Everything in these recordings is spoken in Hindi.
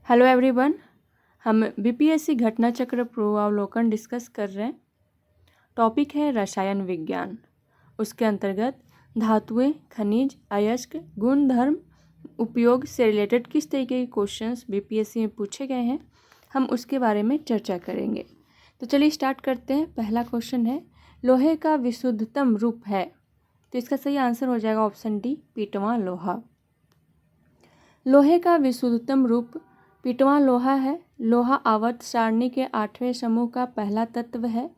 Hello everyone. हम बीपीएससी घटना चक्र पूर्वावलोकन डिस्कस कर रहे हैं। टॉपिक है रसायन विज्ञान। उसके अंतर्गत धातुएं, खनिज, अयस्क, गुणधर्म, उपयोग से रिलेटेड किस तरीके के क्वेश्चंस बीपीएससी में पूछे गए हैं, हम उसके बारे में चर्चा करेंगे। तो चलिए स्टार्ट करते हैं। पहला क्वेश्चन है, लोहे का विशुद्धतम रूप है। तो इसका सही आंसर हो जाएगा ऑप्शन डी, पीटवां लोहा। लोहे का विशुद्धतम रूप पीटवां लोहा है। लोहा आवर्त सारणी के 8वें समूह का पहला तत्व है।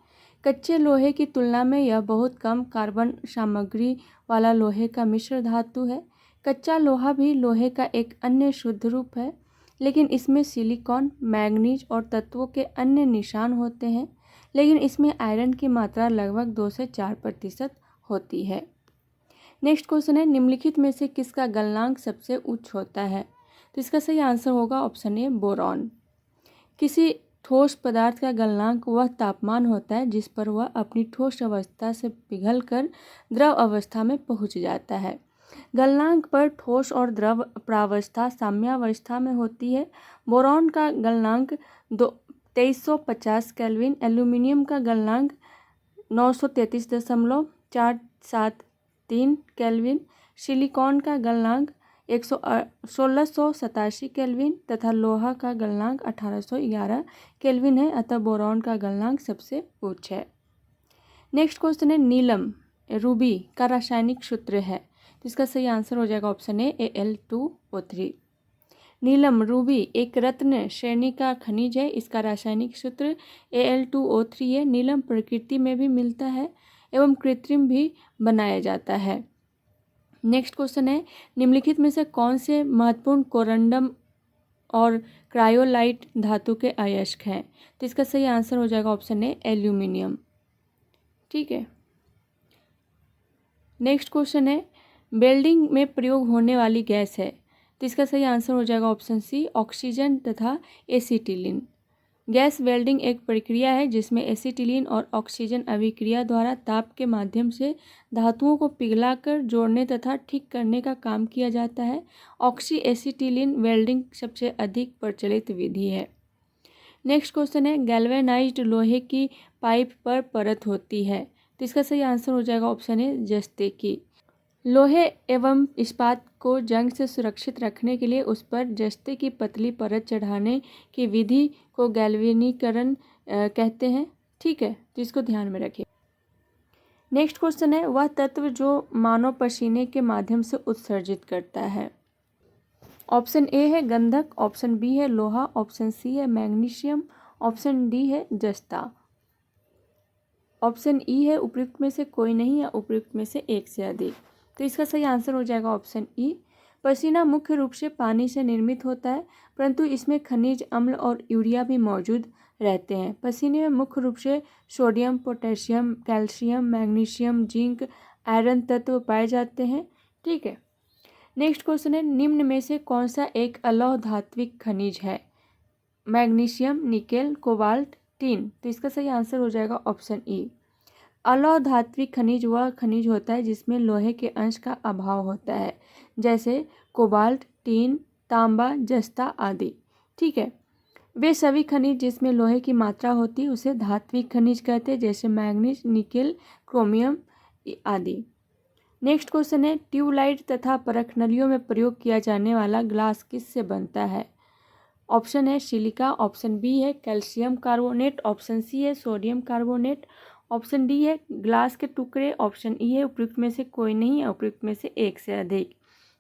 कच्चे लोहे की तुलना में यह बहुत कम कार्बन सामग्री वाला लोहे का मिश्र धातु है। कच्चा लोहा भी लोहे का एक अन्य शुद्ध रूप है, लेकिन इसमें सिलिकॉन, मैंगनीज और तत्वों के अन्य निशान होते हैं, लेकिन इसमें आयरन की मात्रा लगभग 2 से 4% होती है। नेक्स्ट क्वेश्चन है, निम्नलिखित में से किसका गलनांक सबसे उच्च होता है। तो इसका सही आंसर होगा ऑप्शन ए, बोरॉन। किसी ठोस पदार्थ का गलनांक वह तापमान होता है जिस पर वह अपनी ठोस अवस्था से पिघलकर द्रव अवस्था में पहुंच जाता है। गलनांक पर ठोस और द्रव प्रावस्था साम्यावस्था में होती है। बोरॉन का गलनांक 2350 केल्विन, एल्यूमिनियम का गलनांक 933.473 केल्विन, सिलिकॉन का गलनांक 1687 केल्विन तथा लोहा का गलनांक 1811 केल्विन है। अतः बोरॉन का गलनांक सबसे उच्च है। नेक्स्ट क्वेश्चन है, नीलम रूबी का रासायनिक सूत्र है। तो इसका सही आंसर हो जाएगा option A, Al2O3। Neelam Ruby एक रत्न श्रेणी का खनिज है। इसका रासायनिक सूत्र Al2O3 है। नीलम प्रकृति में भी मिलता है एवं कृत्रिम भी बनाया जाता है। नेक्स्ट क्वेश्चन है, निम्नलिखित में से कौन से महत्वपूर्ण कोरंडम और क्रायोलाइट धातु के अयस्क हैं। तो इसका सही आंसर हो जाएगा ऑप्शन ए, एल्यूमिनियम। ठीक है। नेक्स्ट क्वेश्चन है, वेल्डिंग में प्रयोग होने वाली गैस है। तो इसका सही आंसर हो जाएगा ऑप्शन सी, ऑक्सीजन तथा एसिटिलीन। गैस वेल्डिंग एक प्रक्रिया है जिसमें एसिटिलीन और ऑक्सीजन अभिक्रिया द्वारा ताप के माध्यम से धातुओं को पिघलाकर जोड़ने तथा ठीक करने का काम किया जाता है। ऑक्सी एसिटिलीन वेल्डिंग सबसे अधिक प्रचलित विधि है। नेक्स्ट क्वेश्चन है, गैल्वेनाइज्ड लोहे की पाइप पर परत होती है। तो इसका सही आंसर हो जाएगा ऑप्शन ए, जस्ते की। लोहे एवं इस्पात को जंग से सुरक्षित रखने के लिए उस पर जस्ते की पतली परत चढ़ाने की विधि को गैल्वेनीकरण कहते हैं। ठीक है, तो इसको ध्यान में रखिए। नेक्स्ट क्वेश्चन है, वह तत्व जो मानव पसीने के माध्यम से उत्सर्जित करता है। ऑप्शन ए है गंधक, ऑप्शन बी है लोहा, ऑप्शन सी है मैग्नीशियम, ऑप्शन डी है जस्ता। ऑप्शन ई है उपयुक्त में से कोई नहीं या उपयुक्त में से एक से अधिक। तो इसका सही आंसर हो जाएगा ऑप्शन ई। पसीना मुख्य रूप से पानी से निर्मित होता है, परंतु इसमें खनिज अम्ल और यूरिया भी मौजूद रहते हैं। पसीने में मुख्य रूप से sodium, potassium, calcium, magnesium, zinc, iron तत्व पाए जाते हैं। ठीक है। नेक्स्ट क्वेश्चन है, निम्न में से कौन सा एक अलौह धात्विक खनिज है। Magnesium, nickel, cobalt, tin. तो इसका सही आंसर हो जाएगा ऑप्शन ई। अलौह धात्विक खनिज वह खनिज होता है जिसमें लोहे के अंश का अभाव होता है, जैसे कोबाल्ट, टिन, तांबा, जस्ता आदि। ठीक है। वे सभी खनिज जिसमें लोहे की मात्रा होती है उसे धात्विक खनिज कहते हैं, जैसे मैग्नीज, निकेल, क्रोमियम आदि। नेक्स्ट क्वेश्चन है, ट्यूबलाइट तथा परखनलियों में प्रयोग किया जाने वाला ग्लास किससे बनता है। ऑप्शन है सिलिका, ऑप्शन बी है कैल्शियम कार्बोनेट, ऑप्शन सी है सोडियम कार्बोनेट, ऑप्शन डी है ग्लास के टुकड़े, ऑप्शन ई है उपयुक्त में से कोई नहीं, उपयुक्त में से एक से अधिक।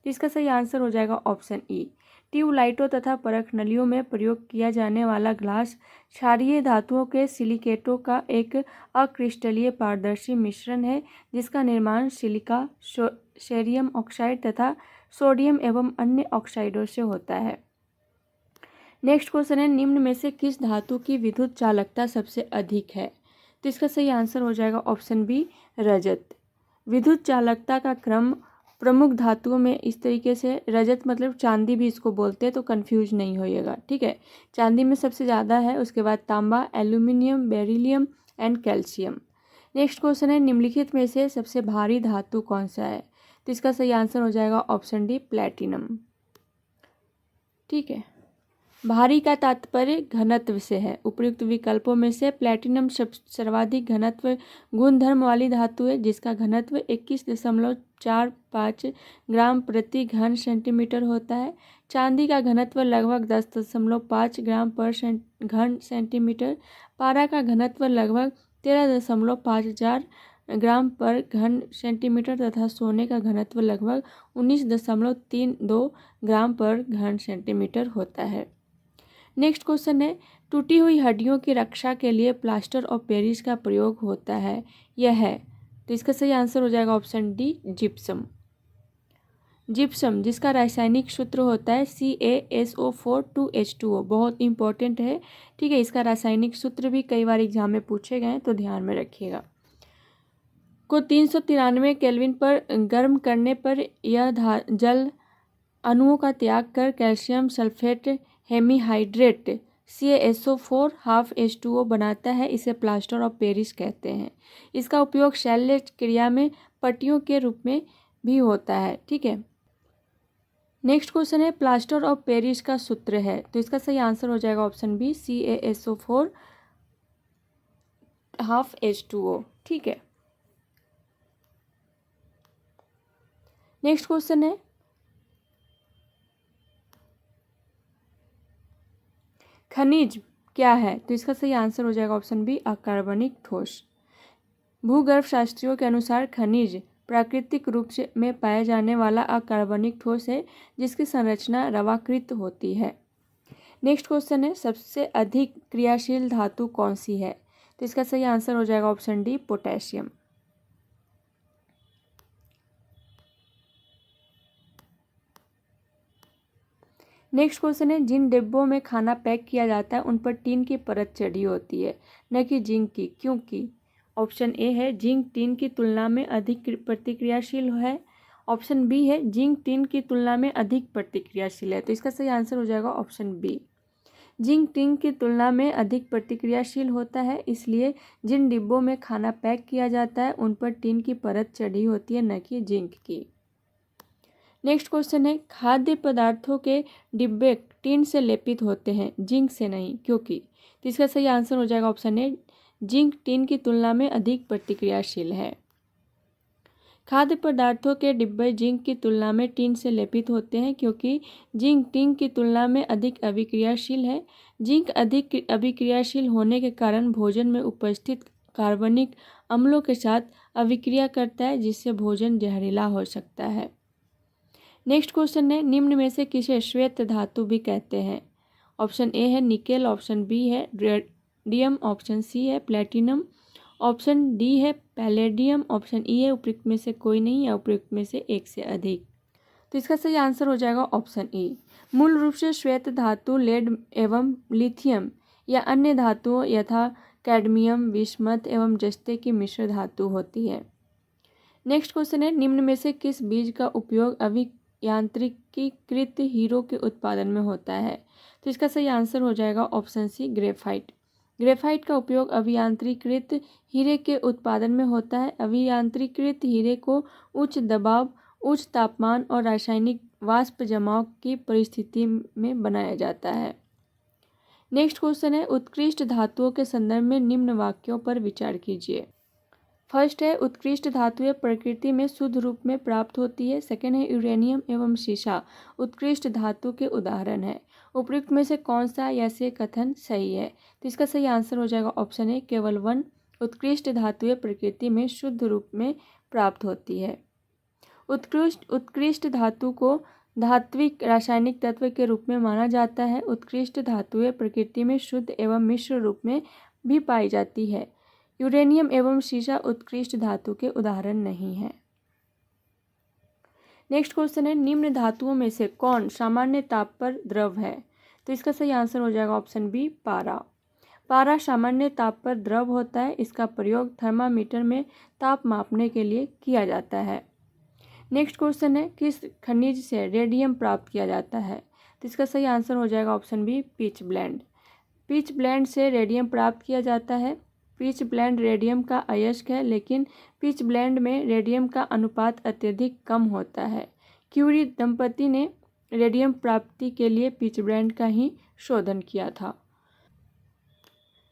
तो इसका सही आंसर हो जाएगा ऑप्शन ई। ट्यूबलाइटों तथा परखनलियों में प्रयोग किया जाने वाला ग्लास क्षारीय धातुओं के सिलिकेटों का एक अक्रिस्टलीय पारदर्शी मिश्रण है, जिसका निर्माण सिलिका, सेरियम ऑक्साइड तथा सोडियम एवं अन्य ऑक्साइडों से होता है। नेक्स्ट क्वेश्चन है, निम्न में से किस धातु की विद्युत चालकता सबसे अधिक है। तो इसका सही आंसर हो जाएगा ऑप्शन बी, रजत। विद्युत चालकता का क्रम प्रमुख धातुओं में इस तरीके से, रजत मतलब चांदी भी इसको बोलते हैं, तो कंफ्यूज नहीं होइएगा। ठीक है। चांदी में सबसे ज़्यादा है, उसके बाद तांबा, aluminium, beryllium and calcium. Next question है, निम्नलिखित में से सबसे भारी धातु कौन सा है। तो इसका सही आंसर हो जाएगा ऑप्शन डी, प्लैटिनम। ठीक है। भारी का तात्पर्य घनत्व से है। उपर्युक्त विकल्पों में से प्लैटिनम सर्वाधिक घनत्व गुणधर्म वाली धातु है, जिसका घनत्व 21.45 ग्राम प्रति घन सेंटीमीटर होता है। चांदी का घनत्व लगभग 10.5 ग्राम पर घन सेंटीमीटर। पारा का घनत्व लगभग 13.5000 ग्राम पर घन सेंटीमीटर तथा सोने का घनत्व लगभग 19.32 ग्राम पर घन सेंटीमीटर होता है। नेक्स्ट क्वेश्चन है, टूटी हुई हड्डियों की रक्षा के लिए प्लास्टर ऑफ पेरिस का प्रयोग होता है, यह है। तो इसका सही आंसर हो जाएगा ऑप्शन डी, जिप्सम। जिप्सम जिसका रासायनिक सूत्र होता है CaSO4 2H2O, बहुत इंपॉर्टेंट है, ठीक है। इसका रासायनिक सूत्र भी कई बार एग्जाम में पूछे गए हैं, तो ध्यान में रखिएगा। को 393 केल्विन पर गर्म करने पर यह जल अणुओं का त्याग कर calcium sulphate hemihydrate CaSO4 H2O बनाता है। इसे प्लास्टर ऑफ पेरिस कहते हैं। इसका उपयोग शल्य क्रिया में पट्टियों के रूप में भी होता है, ठीक है। नेक्स्ट क्वेश्चन है, प्लास्टर ऑफ पेरिस का सूत्र है, तो इसका सही आंसर हो जाएगा ऑप्शन बी, CaSO4 H2O, ठीक है। नेक्स्ट क्वेश्चन है, खनिज क्या है, तो इसका सही आंसर हो जाएगा ऑप्शन बी, अकार्बनिक ठोस। भूगर्भ शास्त्रियों के अनुसार खनिज प्राकृतिक रूप से में पाया जाने वाला अकार्बनिक ठोस है, जिसकी संरचना रवाकृत होती है। नेक्स्ट क्वेश्चन है, सबसे अधिक क्रियाशील धातु कौन सी है, तो इसका सही आंसर हो जाएगा option D, potassium. Next question है, जिन डिब्बों में खाना पैक किया जाता है उन पर टीन की परत चढ़ी होती है, न कि जिंक की, क्योंकि ऑप्शन ए है, जिंक टीन की तुलना में अधिक प्रतिक्रियाशील है। ऑप्शन बी है, जिंक टीन की तुलना में अधिक प्रतिक्रियाशील है, तो इसका सही आंसर हो जाएगा ऑप्शन बी, जिंक टीन की तुलना में अधिक प्रतिक्रियाशील होता है, इसलिए जिन डिब्बों में खाना पैक किया जाता है उन पर टीन की परत चढ़ी होती है, न कि जिंक की। नेक्स्ट क्वेश्चन है, खाद्य पदार्थों के डिब्बे टीन से लेपित होते हैं, जिंक से नहीं, क्योंकि, तो इसका सही आंसर हो जाएगा ऑप्शन ए, जिंक टीन की तुलना में अधिक प्रतिक्रियाशील है। खाद्य पदार्थों के डिब्बे जिंक की तुलना में टीन से लेपित होते हैं, क्योंकि जिंक टीन की तुलना में अधिक अभिक्रियाशील है। जिंक अधिक अभिक्रियाशील होने के कारण भोजन में उपस्थित कार्बनिक अम्लों के साथ अभिक्रिया करता है, जिससे भोजन जहरीला हो सकता है। नेक्स्ट क्वेश्चन है, निम्न में से किसे श्वेत धातु भी कहते हैं। ऑप्शन ए है निकेल, ऑप्शन बी है रेडियम, ऑप्शन सी है प्लेटिनम, ऑप्शन डी है पैलेडियम, ऑप्शन ई है उपयुक्त में से कोई नहीं या उपयुक्त में से एक से अधिक। तो इसका सही आंसर हो जाएगा ऑप्शन ई। मूल रूप से श्वेत धातु लेड एवं लिथियम या अन्य धातुओं यथा कैडमियम, विस्मत एवं जस्ते की मिश्र धातु होती है। नेक्स्ट क्वेश्चन है, निम्न में से किस बीज का उपयोग अभियांत्रिकीकृत हीरो के उत्पादन में होता है, तो इसका सही आंसर हो जाएगा ऑप्शन सी, ग्रेफाइट। ग्रेफाइट का उपयोग अभियांत्रिकृत हीरे के उत्पादन में होता है। अभियांत्रिकृत हीरे को उच्च दबाव, उच्च तापमान और रासायनिक वाष्प जमाव की परिस्थिति में बनाया जाता है। नेक्स्ट क्वेश्चन है, उत्कृष्ट धातुओं के संदर्भ में निम्न वाक्यों पर विचार कीजिए। फर्स्ट है, उत्कृष्ट धातुएं प्रकृति में शुद्ध रूप में प्राप्त होती है। सेकेंड है, यूरेनियम एवं सीसा उत्कृष्ट धातु के उदाहरण है। उपयुक्त में से कौन सा या से कथन सही है, तो इसका सही आंसर हो जाएगा ऑप्शन ए, केवल 1 उत्कृष्ट धातुएं प्रकृति में शुद्ध रूप में प्राप्त होती है। उत्कृष्ट धातु को धात्विक रासायनिक तत्व के रूप में माना जाता है। उत्कृष्ट धातुएं प्रकृति में शुद्ध एवं मिश्र रूप में भी पाई जाती है। यूरेनियम एवं सीसा उत्कृष्ट धातु के उदाहरण नहीं है। नेक्स्ट क्वेश्चन है, निम्न धातुओं में से कौन सामान्य ताप पर द्रव है, तो इसका सही आंसर हो जाएगा ऑप्शन बी, पारा। पारा सामान्य ताप पर द्रव होता है। इसका प्रयोग थर्मामीटर में ताप मापने के लिए किया जाता है। नेक्स्ट क्वेश्चन है, किस खनिज से रेडियम प्राप्त किया जाता है, तो इसका सही आंसर हो जाएगा option B, pitchblende. Pitchblende से रेडियम प्राप्त किया जाता है। पिच ब्लेंड रेडियम का अयस्क है, लेकिन पिच ब्लेंड में रेडियम का अनुपात अत्यधिक कम होता है। क्यूरी दंपति ने रेडियम प्राप्ति के लिए पिचब्रांड का ही शोधन किया था।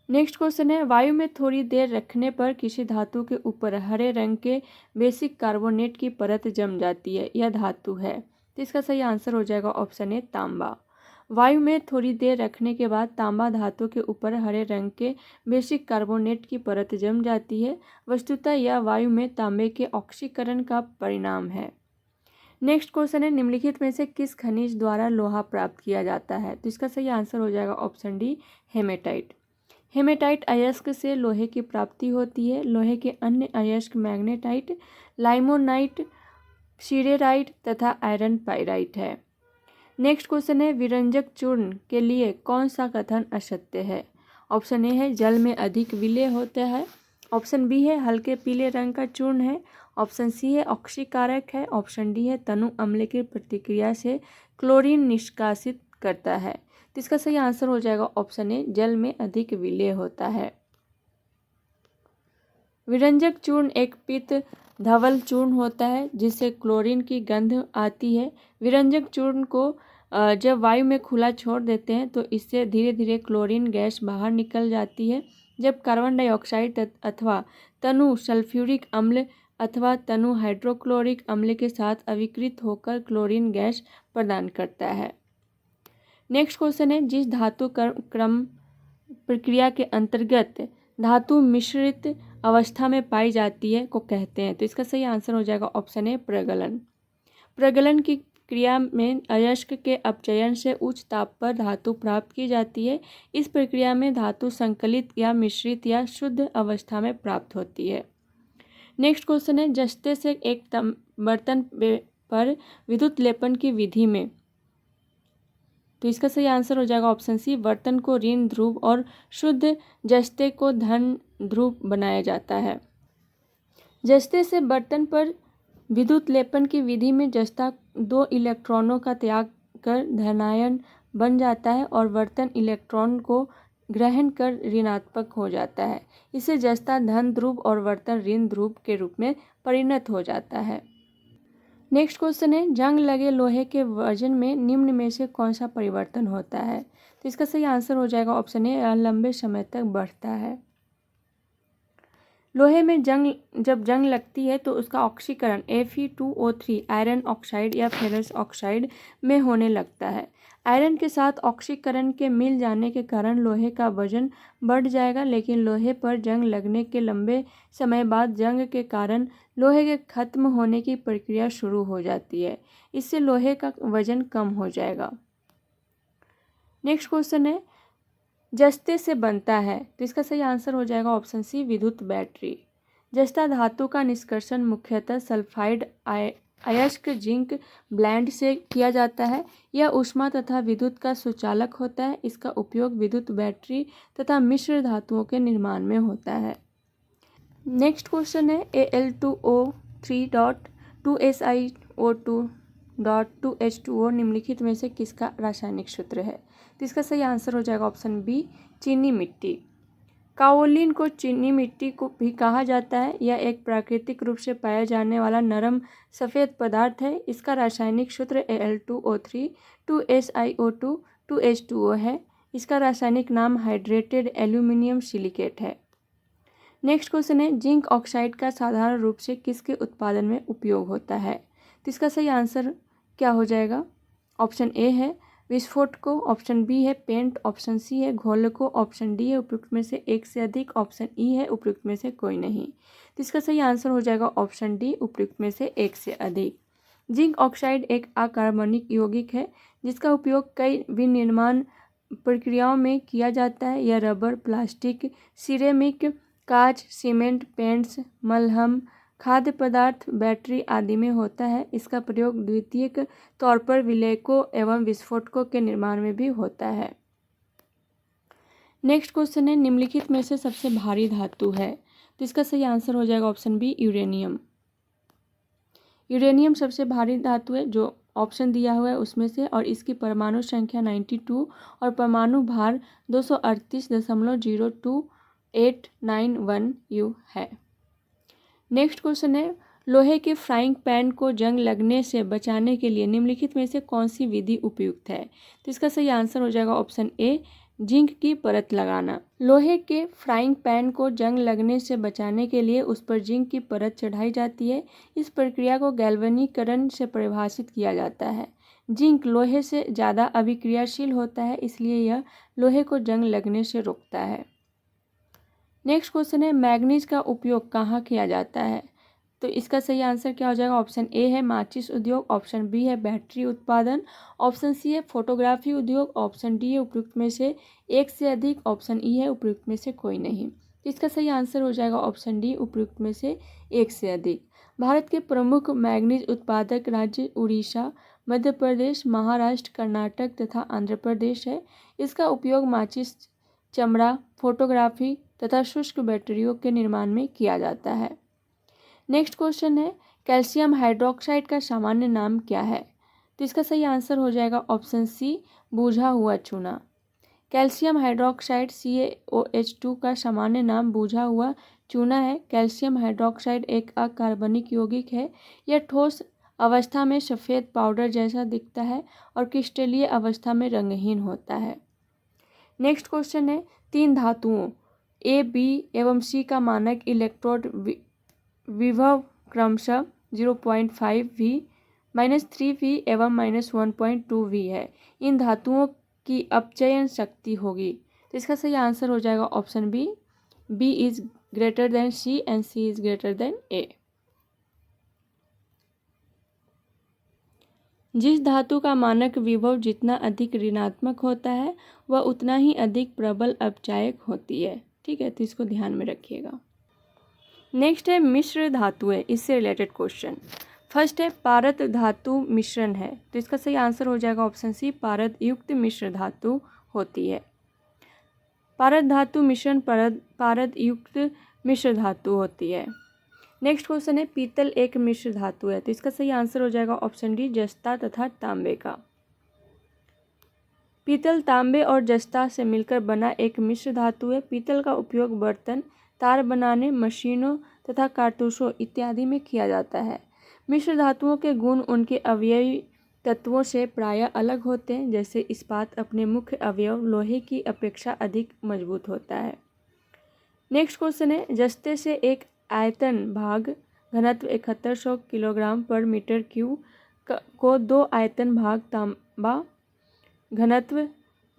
नेक्स्ट क्वेश्चन है, वायु में थोड़ी देर रखने पर किसी धातु के ऊपर हरे रंग के बेसिक कार्बोनेट की परत जम जाती है, यह धातु है। तो इसका सही आंसर हो जाएगा ऑप्शन ए तांबा। वायु में थोड़ी देर रखने के बाद तांबा धातु के ऊपर हरे रंग के बेसिक कार्बोनेट की परत जम जाती है। वस्तुतः यह वायु में तांबे के ऑक्सीकरण का परिणाम है। नेक्स्ट क्वेश्चन है, निम्नलिखित में से किस खनिज द्वारा लोहा प्राप्त किया जाता है? तो इसका सही आंसर हो जाएगा ऑप्शन डी हेमेटाइट। हेमेटाइट अयस्क से लोहे की प्राप्ति होती है। लोहे के अन्य अयस्क मैग्नेटाइट, लाइमोनाइट, सिरेराइट तथा आयरन पाइराइट है। नेक्स्ट क्वेश्चन है, विरंजक चूर्ण के लिए कौन सा कथन असत्य है? ऑप्शन ए है जल में अधिक विलय होता है, ऑप्शन बी है हल्के पीले रंग का चूर्ण है, ऑप्शन सी है ऑक्सीकारक है, ऑप्शन डी है तनु अम्ल की प्रतिक्रिया से क्लोरीन निष्कासित करता है। तो इसका सही आंसर हो जाएगा ऑप्शन ए जल में अधिक विलय होता है। विरंजक चूर्ण एक पीत धवल चूर्ण होता है जिससे क्लोरीन की गंध आती है। विरंजक चूर्ण को जब वायु में खुला छोड़ देते हैं तो इससे धीरे धीरे क्लोरीन गैस बाहर निकल जाती है। जब कार्बन डाइऑक्साइड अथवा तनु सल्फ्यूरिक अम्ल अथवा तनु हाइड्रोक्लोरिक अम्ल के साथ अविकृत होकर क्लोरीन गैस प्रदान करता है। नेक्स्ट क्वेश्चन है, जिस धातु क्रम प्रक्रिया के अंतर्गत धातु मिश्रित अवस्था में पाई जाती है को कहते हैं? तो इसका सही आंसर हो जाएगा ऑप्शन ए प्रगलन। प्रगलन की क्रिया में अयस्क के अपचयन से उच्च ताप पर धातु प्राप्त की जाती है। इस प्रक्रिया में धातु संकलित या मिश्रित या शुद्ध अवस्था में प्राप्त होती है। नेक्स्ट क्वेश्चन है, जस्ते से एक बर्तन पर विद्युत लेपन की विधि में? तो इसका सही आंसर हो जाएगा ऑप्शन सी, बर्तन को ऋण ध्रुव और शुद्ध जस्ते को धन ध्रुव बनाया जाता है। जस्ते से बर्तन पर विद्युत लेपन की विधि में जस्ता 2 इलेक्ट्रॉनों का त्याग कर धनायन बन जाता है और बर्तन इलेक्ट्रॉन को ग्रहण कर ऋणात्मक हो जाता है। इससे जस्ता धन ध्रुव और बर्तन ऋण ध्रुव के रूप में परिणत हो जाता है। नेक्स्ट क्वेश्चन है, जंग लगे लोहे के वजन में निम्न में से कौन सा परिवर्तन होता है? तो इसका सही आंसर हो जाएगा ऑप्शन ए लंबे समय तक बढ़ता है। लोहे में जब जंग लगती है तो उसका ऑक्सीकरण Fe2O3 आयरन ऑक्साइड या फेरस ऑक्साइड में होने लगता है। आयरन के साथ ऑक्सीकरण के मिल जाने के कारण लोहे का वजन बढ़ जाएगा, लेकिन लोहे पर जंग लगने के लंबे समय बाद जंग के कारण लोहे के खत्म होने की प्रक्रिया शुरू हो जाती है। इससे लोहे का वजन कम हो जाएगा। नेक्स्ट क्वेश्चन है, जस्ते से बनता है? तो इसका सही आंसर हो जाएगा ऑप्शन सी विद्युत बैटरी। जस्ता धातु का निष्कर्षण मुख्यतः सल्फाइड अयस्क जिंक ब्लेंड से किया जाता है। यह ऊष्मा तथा विद्युत का सुचालक होता है। इसका उपयोग विद्युत बैटरी तथा मिश्र धातुओं के निर्माण में होता है। नेक्स्ट क्वेश्चन है, Al2O3.2SiO2.2H2O निम्नलिखित में से किसका रासायनिक सूत्र है? तो इसका सही आंसर हो जाएगा ऑप्शन बी चीनी मिट्टी। काओलिन को चीनी मिट्टी को भी कहा जाता है। यह एक प्राकृतिक रूप से पाया जाने वाला नरम सफ़ेद पदार्थ है। इसका रासायनिक सूत्र Al2O3.2SiO2.2H2O है। इसका रासायनिक नाम हाइड्रेटेड एल्यूमिनियम सिलिकेट है। नेक्स्ट क्वेश्चन है, जिंक ऑक्साइड का साधारण रूप से किसके उत्पादन में उपयोग होता है? तो इसका सही आंसर क्या हो जाएगा? ऑप्शन ए है विस्फोट को, ऑप्शन बी है पेंट, ऑप्शन सी है घोल को, ऑप्शन डी है उपयुक्त में से एक से अधिक, ऑप्शन ई है उपयुक्त में से कोई नहीं। तो इसका सही आंसर हो जाएगा ऑप्शन डी उपयुक्त में से एक से अधिक। जिंक ऑक्साइड एक अकार्बनिक यौगिक है जिसका उपयोग कई विनिर्माण प्रक्रियाओं में किया जाता है। यह रबर, प्लास्टिक, सिरेमिक, कांच, सीमेंट, पेंट्स, मलहम, खाद्य पदार्थ, बैटरी आदि में होता है। इसका प्रयोग द्वितीयक तौर पर विलेयकों एवं विस्फोटकों के निर्माण में भी होता है। नेक्स्ट क्वेश्चन है, निम्नलिखित में से सबसे भारी धातु है? तो इसका सही आंसर हो जाएगा ऑप्शन बी यूरेनियम। यूरेनियम सबसे भारी धातु है जो ऑप्शन दिया हुआ है उसमें से, और इसकी परमाणु संख्या 92 और परमाणु भार 238.02891 U है। नेक्स्ट क्वेश्चन है, लोहे के फ्राइंग पैन को जंग लगने से बचाने के लिए निम्नलिखित में से कौन सी विधि उपयुक्त है? तो इसका सही आंसर हो जाएगा ऑप्शन ए, जिंक की परत लगाना। लोहे के फ्राइंग पैन को जंग लगने से बचाने के लिए उस पर जिंक की परत चढ़ाई जाती है। इस प्रक्रिया को गैल्वेनीकरण से परिभाषित किया जाता है। जिंक लोहे से ज़्यादा अभिक्रियाशील होता है, इसलिए यह लोहे को जंग लगने से रोकता है। नेक्स्ट क्वेश्चन है, मैग्नीज का उपयोग कहाँ किया जाता है? तो इसका सही आंसर क्या हो जाएगा? ऑप्शन ए है माचिस उद्योग, ऑप्शन बी है बैटरी उत्पादन, ऑप्शन सी है फोटोग्राफी उद्योग, ऑप्शन डी है उपयुक्त में से एक से अधिक, ऑप्शन ई है उपयुक्त में से कोई नहीं। तो इसका सही आंसर हो जाएगा ऑप्शन डी, उपयुक्त में से एक से अधिक। भारत के प्रमुख मैग्नीज उत्पादक राज्य उड़ीसा, मध्य प्रदेश, महाराष्ट्र, कर्नाटक तथा आंध्र प्रदेश है। इसका उपयोग माचिस, चमड़ा, फोटोग्राफी तथा शुष्क बैटरियों के निर्माण में किया जाता है। नेक्स्ट क्वेश्चन है, कैल्शियम हाइड्रोक्साइड का सामान्य नाम क्या है? तो इसका सही आंसर हो जाएगा ऑप्शन सी, बूझा हुआ चूना। कैल्शियम हाइड्रोक्साइड CaOH2 का सामान्य नाम बूझा हुआ चूना है। कैल्शियम हाइड्रोक्साइड एक अकार्बनिक यौगिक है। यह ठोस अवस्था में सफ़ेद पाउडर जैसा दिखता है और क्रिस्टलीय अवस्था में रंगहीन होता है। नेक्स्ट क्वेश्चन है, तीन धातुओं A, B एवं C का मानक इलेक्ट्रोड विभव क्रमशः 0.5 V, -3V एवं -1.2 V है। इन धातुओं की अपचयन शक्ति होगी। तो इसका सही आंसर हो जाएगा option B, B is greater than C and C is greater than A। जिस धातु का मानक विभव जितना अधिक ऋणात्मक होता है वह उतना ही अधिक प्रबल अपचायक होती है। ठीक है, तो इसको ध्यान में रखिएगा। नेक्स्ट है मिश्र धातुएं, इससे रिलेटेड क्वेश्चन। फर्स्ट है पारद धातु मिश्रण है, तो इसका सही आंसर हो जाएगा ऑप्शन सी, पारद युक्त मिश्र धातु होती है। पारद धातु मिश्रण पारद युक्त मिश्र धातु होती है। नेक्स्ट क्वेश्चन है पीतल एक मिश्र धातु है, तो इसका सही आंसर हो जाएगा ऑप्शन डी, जस्ता तथा तांबे का। पीतल तांबे और जस्ता से मिलकर बना एक मिश्र धातु है। पीतल का उपयोग बर्तन, तार बनाने, मशीनों तथा कारतूसों इत्यादि में किया जाता है। मिश्र धातुओं के गुण उनके अवयवी तत्वों से प्रायः अलग होते हैं। जैसे इस्पात अपने मुख्य अवयव लोहे की अपेक्षा अधिक मजबूत होता है। नेक्स्ट क्वेश्चन है जस्ते से एक आयतन भाग घनत्व 7100 किलोग्राम पर मीटर क्यूब को दो आयतन भाग तांबा घनत्व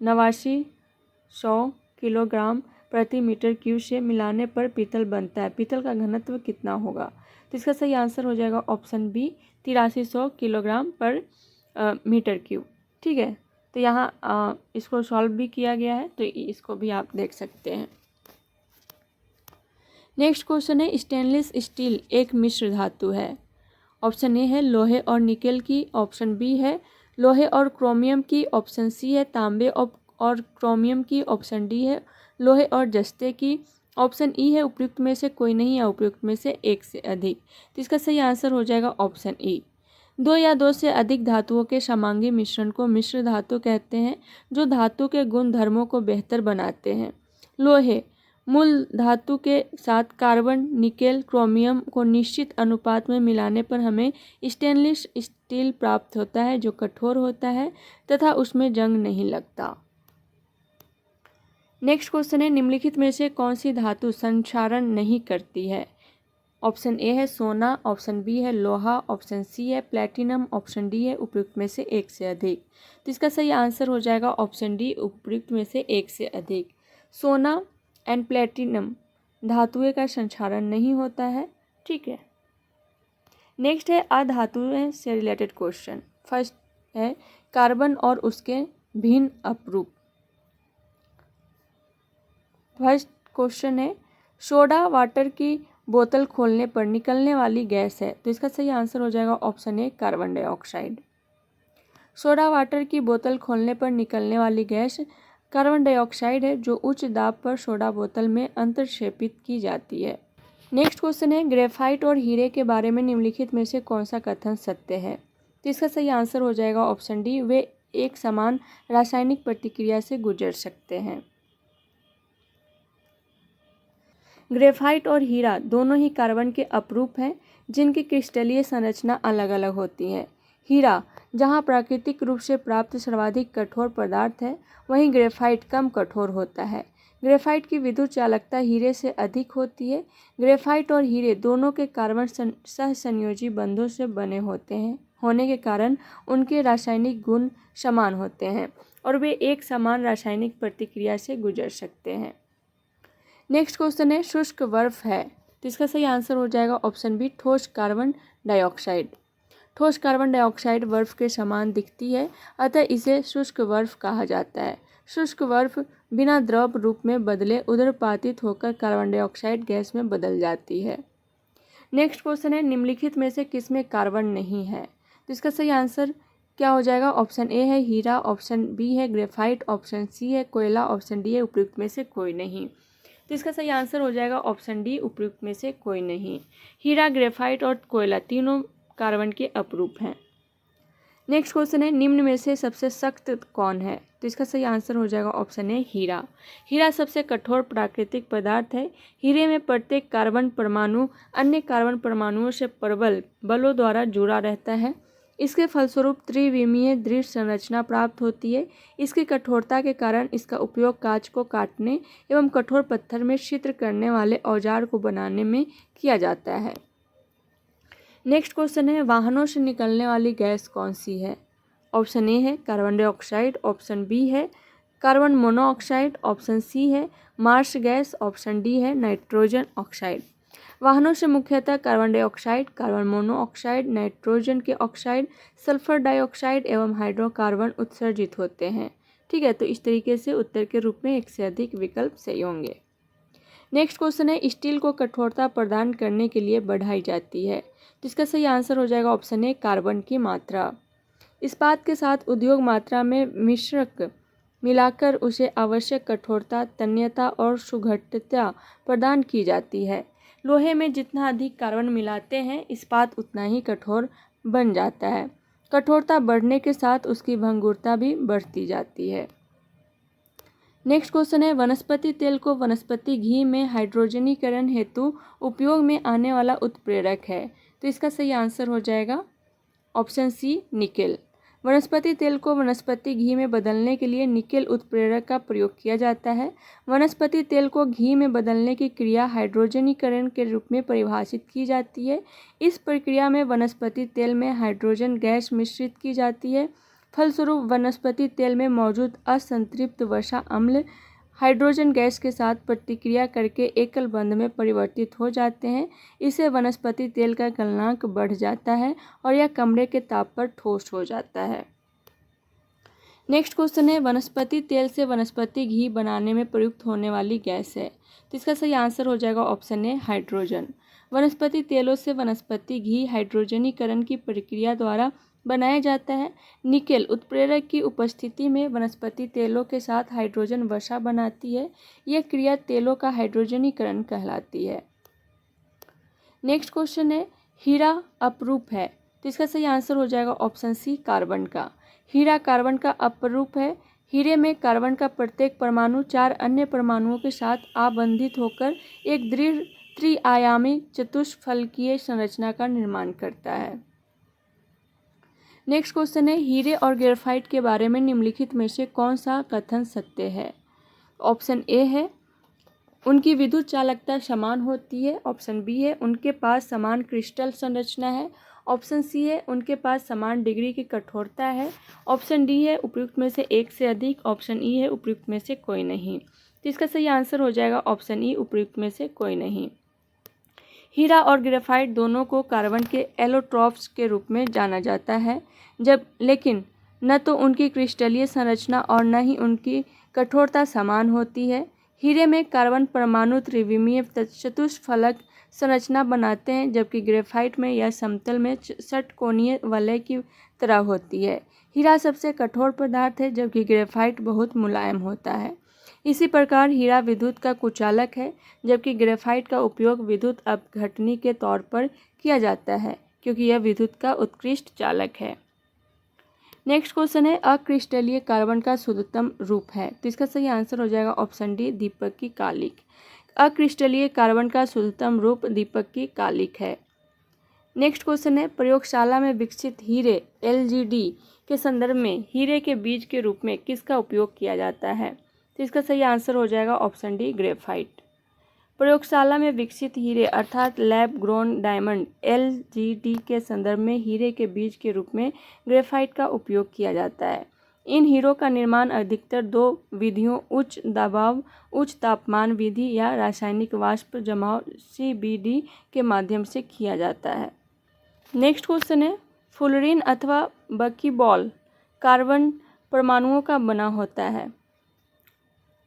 8900 किलोग्राम प्रति मीटर क्यूब से मिलाने पर पीतल बनता है। पीतल का घनत्व कितना होगा? तो इसका सही आंसर हो जाएगा ऑप्शन बी, 8300 किलोग्राम पर मीटर क्यूब। ठीक है, तो यहाँ इसको सॉल्व भी किया गया है, तो इसको भी आप देख सकते हैं। नेक्स्ट क्वेश्चन है स्टेनलेस स्टील एक मिश्र धातु है। ऑप्शन ए है लोहे और निकेल की, ऑप्शन बी है लोहे और क्रोमियम की, ऑप्शन सी है तांबे और क्रोमियम की, ऑप्शन डी है लोहे और जस्ते की, ऑप्शन ई है उपयुक्त में से कोई नहीं या उपयुक्त में से एक से अधिक। तो इसका सही आंसर हो जाएगा ऑप्शन ई। दो या दो से अधिक धातुओं के समांगी मिश्रण को मिश्र धातु कहते हैं, जो धातु के गुण धर्मों को बेहतर बनाते हैं। लोहे मूल धातु के साथ कार्बन, निकेल, क्रोमियम को निश्चित अनुपात में मिलाने पर हमें स्टेनलेस स्टील प्राप्त होता है, जो कठोर होता है तथा उसमें जंग नहीं लगता। नेक्स्ट क्वेश्चन है निम्नलिखित में से कौन सी धातु संक्षारण नहीं करती है? ऑप्शन ए है सोना, ऑप्शन बी है लोहा, ऑप्शन सी है प्लेटिनम, ऑप्शन डी है उपयुक्त में से एक से अधिक। तो इसका सही आंसर हो जाएगा ऑप्शन डी, उपयुक्त में से एक से अधिक। सोना एंड प्लेटिनम धातुएं का संक्षारण नहीं होता है। ठीक है, नेक्स्ट है अधातुएं से रिलेटेड क्वेश्चन। फर्स्ट है कार्बन और उसके भिन्न अपरूप। फर्स्ट क्वेश्चन है सोडा वाटर की बोतल खोलने पर निकलने वाली गैस है, तो इसका सही आंसर हो जाएगा option A, carbon dioxide. Soda water की बोतल खोलने पर निकलने वाली गैस कार्बन डाइऑक्साइड है, जो उच्च दाब पर सोडा बोतल में अंतर्क्षेपित की जाती है। नेक्स्ट क्वेश्चन है ग्रेफाइट और हीरे के बारे में निम्नलिखित में से कौन सा कथन सत्य है? तो इसका सही आंसर हो जाएगा ऑप्शन डी, वे एक समान रासायनिक प्रतिक्रिया से गुजर सकते हैं। ग्रेफाइट और हीरा दोनों ही कार्बन के अपरूप हैं। जिनकी क्रिस्टलीय संरचना अलग अलग होती है। हीरा, जहाँ प्राकृतिक रूप से प्राप्त सर्वाधिक कठोर पदार्थ है, वहीं ग्रेफाइट कम कठोर होता है। ग्रेफाइट की विद्युत चालकता हीरे से अधिक होती है। ग्रेफाइट और हीरे दोनों के कार्बन सहसंयोजी बंधों से बने होते हैं होने के कारण उनके रासायनिक गुण समान होते हैं और वे एक समान रासायनिक प्रतिक्रिया से गुजर सकते हैं। नेक्स्ट क्वेश्चन है, शुष्क बर्फ है, तो इसका सही आंसर हो जाएगा ऑप्शन बी, ठोस कार्बन डाइऑक्साइड। ठोस कार्बन डाइऑक्साइड बर्फ के समान दिखती है, अतः इसे शुष्क बर्फ कहा जाता है। शुष्क बर्फ बिना द्रव रूप में बदले उदरपातित होकर कार्बन डाइऑक्साइड गैस में बदल जाती है। नेक्स्ट क्वेश्चन है, निम्नलिखित में से किसमें कार्बन नहीं है, तो इसका सही आंसर क्या हो जाएगा? ऑप्शन ए है हीरा, ऑप्शन बी है ग्रेफाइट, ऑप्शन सी है कोयला, ऑप्शन डी है उपयुक्त में से कोई नहीं। तो इसका सही आंसर हो जाएगा ऑप्शन डी, उपयुक्त में से कोई नहीं। हीरा, ग्रेफाइट और कोयला तीनों कार्बन के अपरूप हैं। नेक्स्ट क्वेश्चन है, निम्न में से सबसे सख्त कौन है, तो इसका सही आंसर हो जाएगा ऑप्शन ए हीरा। हीरा सबसे कठोर प्राकृतिक पदार्थ है। हीरे में प्रत्येक कार्बन परमाणु अन्य कार्बन परमाणुओं से प्रबल बलों द्वारा जुड़ा रहता है। इसके फलस्वरूप त्रिविमीय दृढ़ संरचना प्राप्त होती है। इसकी कठोरता के कारण इसका उपयोग कांच को काटने एवं कठोर पत्थर में छिद्र करने वाले औजार को बनाने में किया जाता है। नेक्स्ट क्वेश्चन है, वाहनों से निकलने वाली गैस कौन सी है? ऑप्शन ए है कार्बन डाइऑक्साइड, ऑप्शन बी है कार्बन मोनोऑक्साइड, ऑप्शन सी है मार्स गैस, ऑप्शन डी है नाइट्रोजन ऑक्साइड। वाहनों से मुख्यतः carbon dioxide, carbon monoxide, nitrogen के ऑक्साइड, सल्फर डाइऑक्साइड एवं हाइड्रोकार्बन उत्सर्जित होते हैं। ठीक है, तो इस तरीके से उत्तर के रूप में एक से अधिक विकल्प सही होंगे। नेक्स्ट क्वेश्चन है, स्टील को कठोरता प्रदान करने के लिए बढ़ाई जाती है, तो इसका सही आंसर हो जाएगा ऑप्शन ए कार्बन की मात्रा। इस्पात के साथ उद्योग मात्रा में मिश्रक मिलाकर उसे आवश्यक कठोरता, तन्यता और सुघट्यता प्रदान की जाती है। लोहे में जितना अधिक कार्बन मिलाते हैं, इस्पात उतना ही कठोर बन जाता है। कठोरता बढ़ने के साथ उसकी भंगुरता भी बढ़ती जाती है। नेक्स्ट क्वेश्चन है, वनस्पति तेल को वनस्पति घी में हाइड्रोजनीकरण हेतु उपयोग में आने वाला उत्प्रेरक है, तो इसका सही आंसर हो जाएगा ऑप्शन सी निकेल। वनस्पति तेल को वनस्पति घी में बदलने के लिए निकेल उत्प्रेरक का प्रयोग किया जाता है। वनस्पति तेल को घी में बदलने की क्रिया हाइड्रोजनीकरण के रूप में परिभाषित की जाती है। इस प्रक्रिया में वनस्पति तेल में हाइड्रोजन गैस मिश्रित की जाती है। फलस्वरूप वनस्पति तेल में मौजूद असंतृप्त वसा अम्ल हाइड्रोजन गैस के साथ प्रतिक्रिया करके एकल बंध में परिवर्तित हो जाते हैं। इससे वनस्पति तेल का गलनांक बढ़ जाता है और यह कमरे के ताप पर ठोस हो जाता है। नेक्स्ट क्वेश्चन है, वनस्पति तेल से वनस्पति घी बनाने में प्रयुक्त होने वाली गैस है, तो इसका सही आंसर हो जाएगा ऑप्शन ए हाइड्रोजन। वनस्पति तेलों से वनस्पति घी हाइड्रोजनीकरण की प्रक्रिया द्वारा बनाया जाता है। निकेल उत्प्रेरक की उपस्थिति में वनस्पति तेलों के साथ हाइड्रोजन वसा बनाती है। यह क्रिया तेलों का हाइड्रोजनीकरण कहलाती है। नेक्स्ट क्वेश्चन है, हीरा अपरूप है, तो इसका सही आंसर हो जाएगा ऑप्शन सी कार्बन का। हीरा कार्बन का अपरूप है। हीरे में कार्बन का प्रत्येक परमाणु 4 अन्य परमाणुओं के साथ आबंधित होकर एक दृढ़ त्रिआयामी चतुष्फलकीय संरचना का निर्माण करता है। नेक्स्ट क्वेश्चन है, हीरे और ग्रेफाइट के बारे में निम्नलिखित में से कौन सा कथन सत्य है? ऑप्शन ए है उनकी विद्युत चालकता समान होती है, ऑप्शन बी है उनके पास समान क्रिस्टल संरचना है, ऑप्शन सी है उनके पास समान डिग्री की कठोरता है, ऑप्शन डी है उपयुक्त में से एक से अधिक, ऑप्शन ई है उपयुक्त में से कोई नहीं। तो इसका सही आंसर हो जाएगा ऑप्शन ई, उपयुक्त में से कोई नहीं। हीरा और ग्रेफाइट दोनों को कार्बन के एलोट्रॉप्स के रूप में जाना जाता है, लेकिन न तो उनकी क्रिस्टलीय संरचना और न ही उनकी कठोरता समान होती है। हीरे में कार्बन परमाणु त्रिविमीय चतुष्फलक संरचना बनाते हैं, जबकि ग्रेफाइट में यह समतल में षटकोणीय वलय की तरह होती है। हीरा सबसे कठोर पदार्थ है, जबकि ग्रेफाइट बहुत मुलायम होता है। इसी प्रकार हीरा विद्युत का कुचालक है, जबकि ग्रेफाइट का उपयोग विद्युत अपघटनी के तौर पर किया जाता है, क्योंकि यह विद्युत का उत्कृष्ट चालक है। नेक्स्ट क्वेश्चन है, अक्रिस्टलीय कार्बन का शुद्धतम रूप है, तो इसका सही आंसर हो जाएगा ऑप्शन डी दीपक की कालिक। अक्रिस्टलीय कार्बन का शुद्धतम रूप दीपक की कालिक है। नेक्स्ट क्वेश्चन है, प्रयोगशाला में विकसित हीरे LGD के संदर्भ में हीरे के बीज के रूप में किसका उपयोग किया जाता है? तो इसका सही आंसर हो जाएगा ऑप्शन डी, ग्रेफाइट। प्रयोगशाला में विकसित हीरे अर्थात लैब ग्रोन डायमंड LGD के संदर्भ में हीरे के बीज के रूप में ग्रेफाइट का उपयोग किया जाता है। इन हीरों का निर्माण अधिकतर दो विधियों, उच्च दबाव उच्च तापमान विधि या रासायनिक वाष्प जमाव CVD के माध्यम से किया जाता है। नेक्स्ट क्वेश्चन है, फुलरिन अथवा बकीबॉल कार्बन परमाणुओं का बना होता है।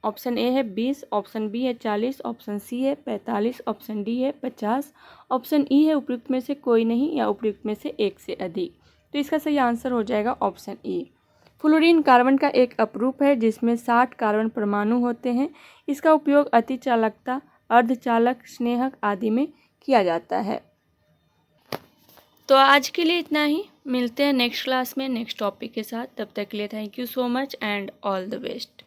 ऑप्शन ए है 20, ऑप्शन बी है 40, ऑप्शन सी है 45, ऑप्शन डी है 50, ऑप्शन ई है उपयुक्त में से कोई नहीं या उपयुक्त में से एक से अधिक। तो इसका सही आंसर हो जाएगा ऑप्शन ई। फ्लोरीन कार्बन का एक अपरूप है जिसमें 60 कार्बन परमाणु होते हैं। इसका उपयोग अतिचालकता, अर्धचालक, स्नेहक आदि में किया जाता है। तो आज के लिए इतना ही, मिलते हैं नेक्स्ट क्लास में नेक्स्ट टॉपिक के साथ। तब तक के लिए thank you so much and all the best.